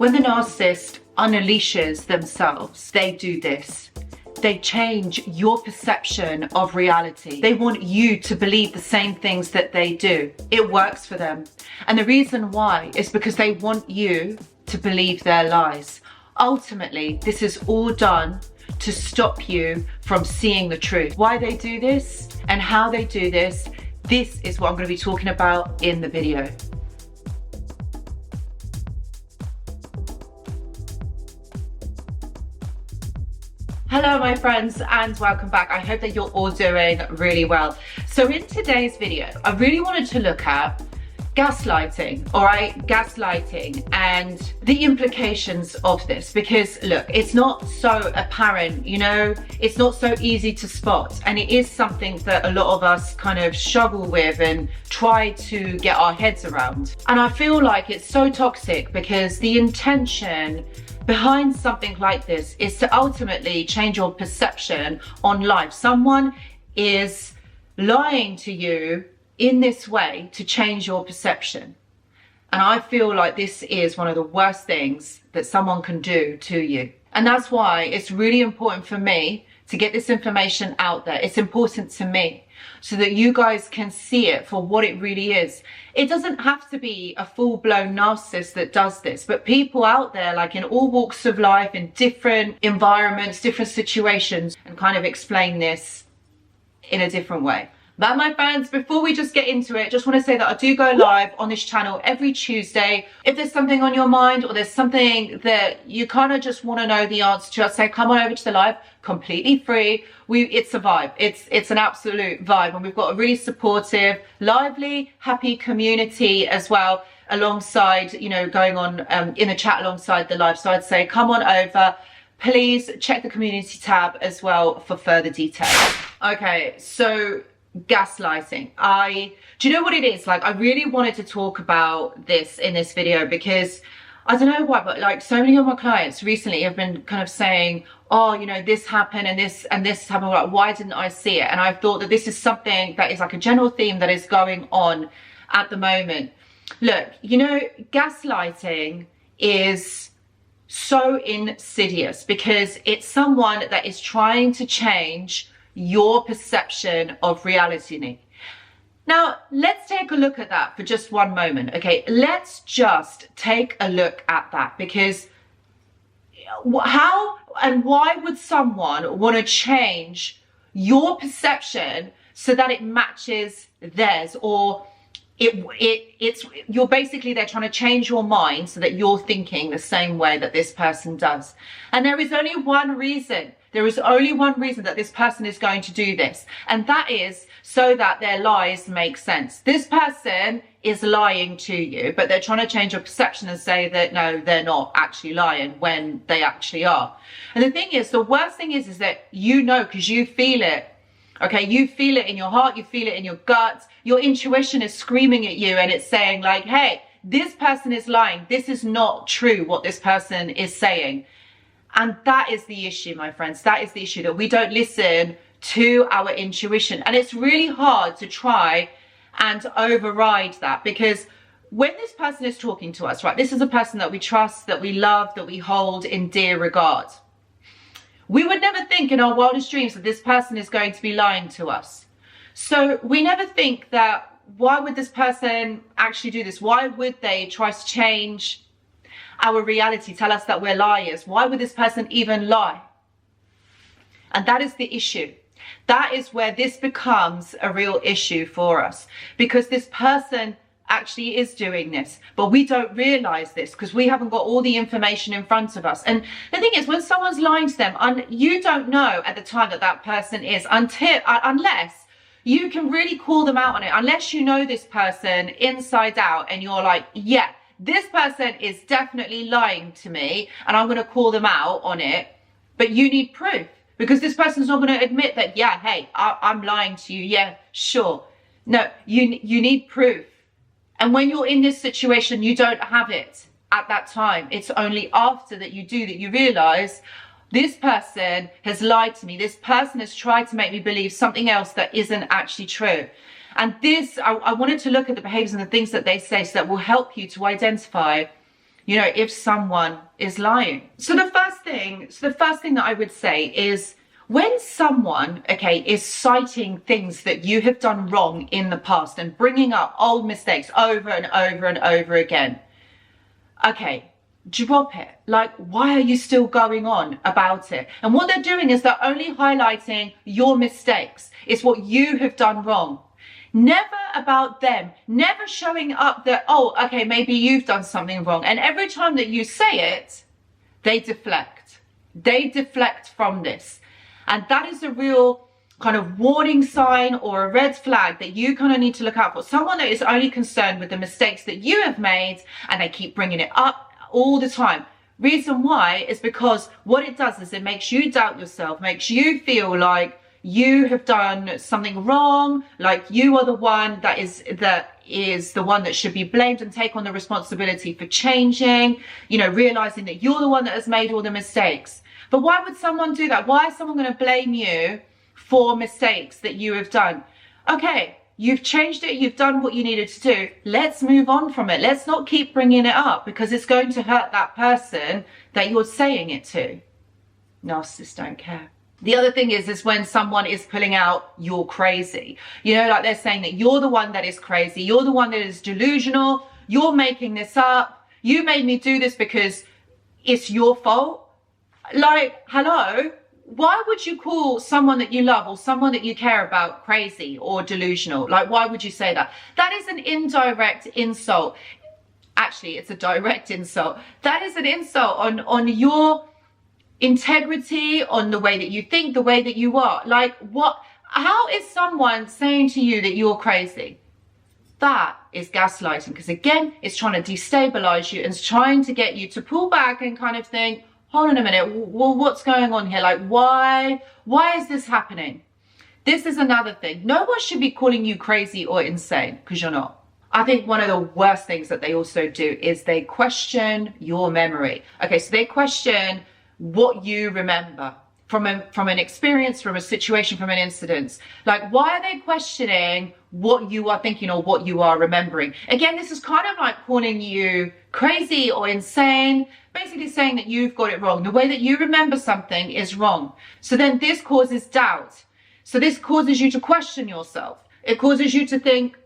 When the narcissist unleashes themselves, they do this. They change your perception of reality. They want you to believe the same things that they do. It works for them. And the reason why is because they want you to believe their lies. Ultimately, this is all done to stop you from seeing the truth. Why they do this and how they do this is what I'm going to be talking about in the video. Hello my friends and welcome back. I hope that you're all doing really well. So in today's video, I really wanted to look at gaslighting, all right? Gaslighting and the implications of this, because look, it's not so apparent, you know, it's not so easy to spot, and it is something that a lot of us kind of struggle with and try to get our heads around. And I feel like it's so toxic because the intention behind something like this is to ultimately change your perception on life. Someone is lying to you in this way to change your perception. And I feel like this is one of the worst things that someone can do to you. And that's why it's really important for me to get this information out there. It's important to me so that you guys can see it for what it really is. It doesn't have to be a full-blown narcissist that does this, but people out there, like in all walks of life, in different environments, different situations, and kind of explain this in a different way. But my friends, before we just get into it, just want to say that I do go live on this channel every Tuesday. If there's something on your mind or there's something that you kind of just want to know the answer to, I'd say come on over to the live, completely free. It's a vibe. It's an absolute vibe. And we've got a really supportive, lively, happy community as well, alongside, you know, going on in the chat alongside the live. So I'd say come on over. Please check the community tab as well for further details. Okay, so gaslighting. Do you know what it is? Like, I really wanted to talk about this in this video because I don't know why, but like so many of my clients recently have been kind of saying, oh, you know, this happened and this happened. Like, why didn't I see it? And I thought that this is something that is like a general theme that is going on at the moment. Look, you know, gaslighting is so insidious because it's someone that is trying to change your perception of reality. Now, let's take a look at that for just one moment, okay? Let's just take a look at that, because how and why would someone want to change your perception so that it matches theirs, or you're basically, they're trying to change your mind so that you're thinking the same way that this person does. And there is only one reason. There is only one reason that this person is going to do this, and that is so that their lies make sense. This person is lying to you, but they're trying to change your perception and say that no, they're not actually lying when they actually are. And the thing is, the worst thing is that you know, because you feel it. Okay, you feel it in your heart, you feel it in your gut. Your intuition is screaming at you and it's saying like, hey, this person is lying. This is not true what this person is saying. And that is the issue, my friends. That is the issue, that we don't listen to our intuition. And it's really hard to try and override that, because when this person is talking to us, right, this is a person that we trust, that we love, that we hold in dear regard. We would never think in our wildest dreams that this person is going to be lying to us. So we never think that, why would this person actually do this? Why would they try to change our reality, tell us that we're liars? Why would this person even lie? And that is the issue. That is where this becomes a real issue for us, because this person actually is doing this, but we don't realize this because we haven't got all the information in front of us. And the thing is, when someone's lying to them, you don't know at the time that that person is, unless you can really call them out on it, unless you know this person inside out and you're like, yeah, this person is definitely lying to me and I'm going to call them out on it. But you need proof, because this person's not going to admit that, yeah, hey, I'm lying to you. Yeah, sure. No, you need proof. And when you're in this situation, you don't have it at that time. It's only after that you do that you realize, this person has lied to me. This person has tried to make me believe something else that isn't actually true. And this, I wanted to look at the behaviors and the things that they say, so that will help you to identify you know, if someone is lying. So the first thing that I would say is, when someone, okay, is citing things that you have done wrong in the past and bringing up old mistakes over and over and over again, okay, drop it. Like, why are you still going on about it? And what they're doing is they're only highlighting your mistakes. It's what you have done wrong. Never about them, never showing up that, oh, okay, maybe you've done something wrong. And every time that you say it, they deflect. They deflect from this. And that is a real kind of warning sign or a red flag that you kind of need to look out for. Someone that is only concerned with the mistakes that you have made and they keep bringing it up all the time. Reason why is because what it does is it makes you doubt yourself, makes you feel like you have done something wrong, like you are the one that is the one that should be blamed and take on the responsibility for changing, you know, realizing that you're the one that has made all the mistakes. But why would someone do that? Why is someone going to blame you for mistakes that you have done? Okay, you've changed it. You've done what you needed to do. Let's move on from it. Let's not keep bringing it up because it's going to hurt that person that you're saying it to. Narcissists don't care. The other thing is when someone is pulling out, you're crazy. You know, like they're saying that you're the one that is crazy. You're the one that is delusional. You're making this up. You made me do this because it's your fault. Like, hello, why would you call someone that you love or someone that you care about crazy or delusional? Like, why would you say that? That is an indirect insult. Actually, it's a direct insult. That is an insult on your integrity, on the way that you think, the way that you are. Like, what? How is someone saying to you that you're crazy? That is gaslighting, because again, it's trying to destabilize you and it's trying to get you to pull back and kind of think, hold on a minute, well, what's going on here? Like, why is this happening? This is another thing. No one should be calling you crazy or insane, because you're not. I think one of the worst things that they also do is they question your memory. Okay, so they question what you remember from an experience, from a situation, from an incident. Like, why are they questioning what you are thinking or what you are remembering? Again, this is kind of like calling you crazy or insane, basically saying that you've got it wrong. The way that you remember something is wrong. So then this causes doubt. So this causes you to question yourself. It causes you to think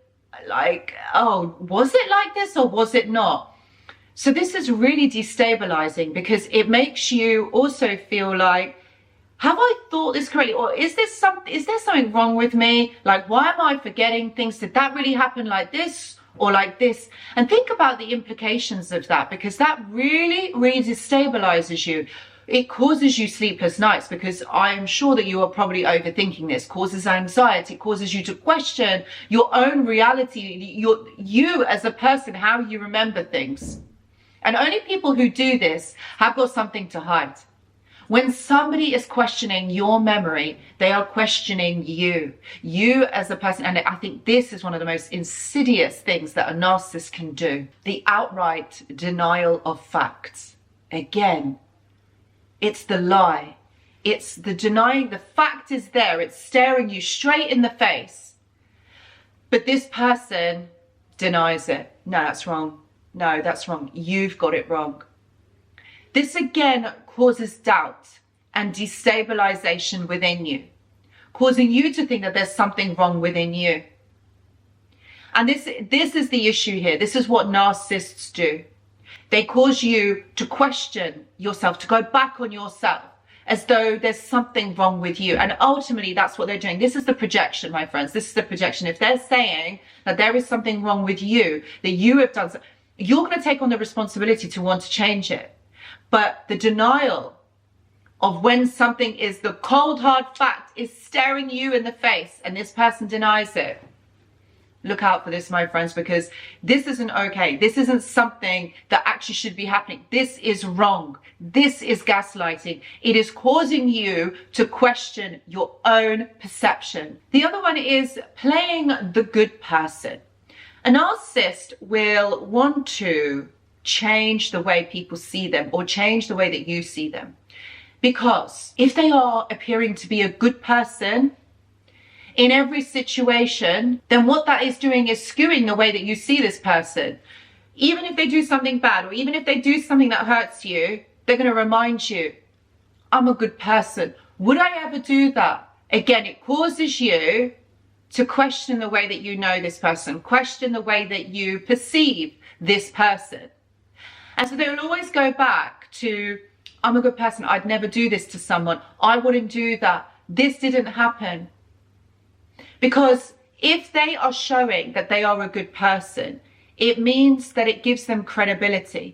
like, oh, was it like this or was it not? So this is really destabilizing because it makes you also feel like, have I thought this correctly? Or is there something wrong with me? Like, why am I forgetting things? Did that really happen like this or like this? And think about the implications of that, because that really, really destabilizes you. It causes you sleepless nights, because I am sure that you are probably overthinking this. Causes anxiety, causes you to question your own reality, you as a person, how you remember things. And only people who do this have got something to hide. When somebody is questioning your memory, they are questioning you as a person. And I think this is one of the most insidious things that a narcissist can do. The outright denial of facts. Again, it's the lie. It's the denying. The fact is there. It's staring you straight in the face. But this person denies it. No, that's wrong. No, that's wrong. You've got it wrong. This again causes doubt and destabilization within you, causing you to think that there's something wrong within you. And this is the issue here. This is what narcissists do. They cause you to question yourself, to go back on yourself, as though there's something wrong with you. And ultimately, that's what they're doing. This is the projection, my friends. This is the projection. If they're saying that there is something wrong with you, that you have done, you're going to take on the responsibility to want to change it. But the denial of when something is the cold, hard fact is staring you in the face and this person denies it. Look out for this, my friends, because this isn't okay. This isn't something that actually should be happening. This is wrong. This is gaslighting. It is causing you to question your own perception. The other one is playing the good person. A narcissist will want to change the way people see them or change the way that you see them. Because if they are appearing to be a good person in every situation, then what that is doing is skewing the way that you see this person. Even if they do something bad, or even if they do something that hurts you, they're going to remind you, I'm a good person. Would I ever do that? Again, it causes you to question the way that you know this person, question the way that you perceive this person. And so they will always go back to, I'm a good person. I'd never do this to someone. I wouldn't do that. This didn't happen. Because if they are showing that they are a good person, it means that it gives them credibility,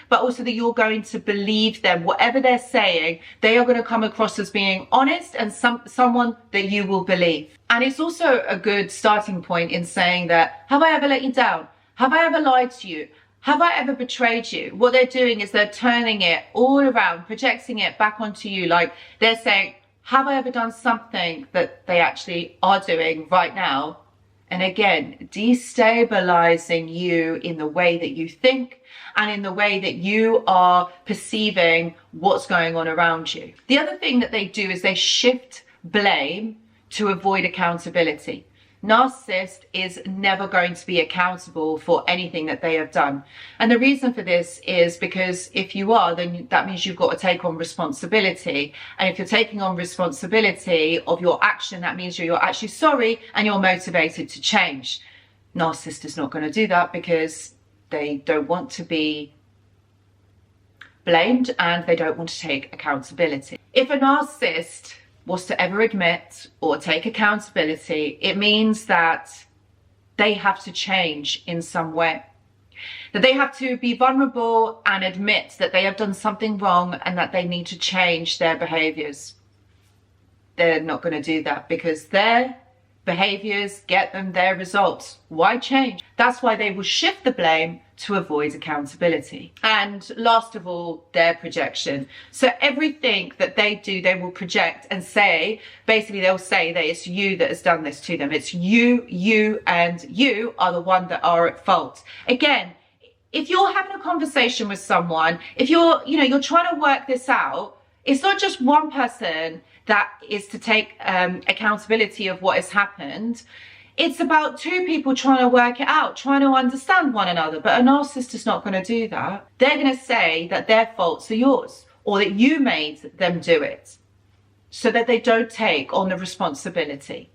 but also that you're going to believe them. Whatever they're saying, they are going to come across as being honest and someone that you will believe. And it's also a good starting point in saying that, have I ever let you down? Have I ever lied to you? Have I ever betrayed you? What they're doing is they're turning it all around, projecting it back onto you. Like they're saying, have I ever done something that they actually are doing right now? And again, destabilizing you in the way that you think and in the way that you are perceiving what's going on around you. The other thing that they do is they shift blame to avoid accountability. Narcissist is never going to be accountable for anything that they have done. And the reason for this is because if you are, then that means you've got to take on responsibility. And if you're taking on responsibility of your action, that means you're actually sorry and you're motivated to change. Narcissist is not going to do that because they don't want to be blamed and they don't want to take accountability. If a narcissist was to ever admit or take accountability, it means that they have to change in some way. That they have to be vulnerable and admit that they have done something wrong and that they need to change their behaviors. They're not going to do that because their behaviors get them their results. Why change? That's why they will shift the blame to avoid accountability. And last of all, their projection. So everything that they do, they will project and say, basically they'll say that it's you that has done this to them. It's you, and you are the one that are at fault. Again, if you're having a conversation with someone, if you're trying to work this out, it's not just one person that is to take accountability of what has happened. It's about two people trying to work it out, trying to understand one another. But a narcissist is not going to do that. They're going to say that their faults are yours or that you made them do it so that they don't take on the responsibility.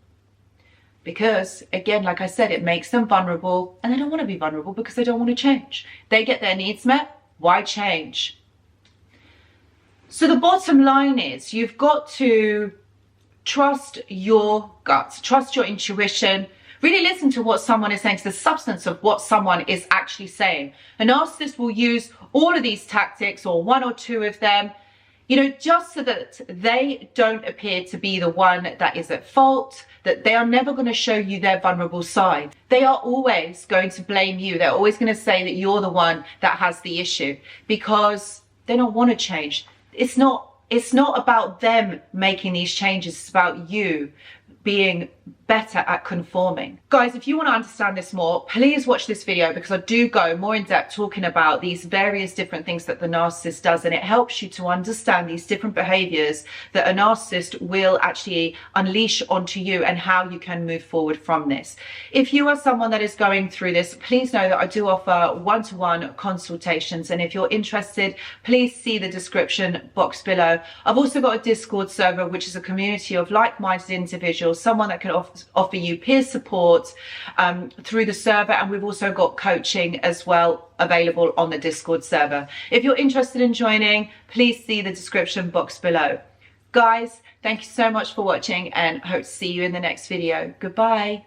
Because, again, like I said, it makes them vulnerable and they don't want to be vulnerable because they don't want to change. They get their needs met. Why change? So the bottom line is you've got to trust your guts, trust your intuition, really listen to what someone is saying, to the substance of what someone is actually saying. A narcissist will use all of these tactics or one or two of them, just so that they don't appear to be the one that is at fault, that they are never going to show you their vulnerable side. They are always going to blame you. They're always going to say that you're the one that has the issue because they don't want to change. It's not about them making these changes. It's about you being better at conforming. Guys, if you want to understand this more, please watch this video because I do go more in depth talking about these various different things that the narcissist does, and it helps you to understand these different behaviors that a narcissist will actually unleash onto you and how you can move forward from this. If you are someone that is going through this, please know that I do offer one-to-one consultations, and if you're interested, please see the description box below. I've also got a Discord server, which is a community of like-minded individuals, someone that can offer you peer support through the server, and we've also got coaching as well available on the Discord server. If you're interested in joining, please see the description box below. Guys, thank you so much for watching and hope to see you in the next video. Goodbye.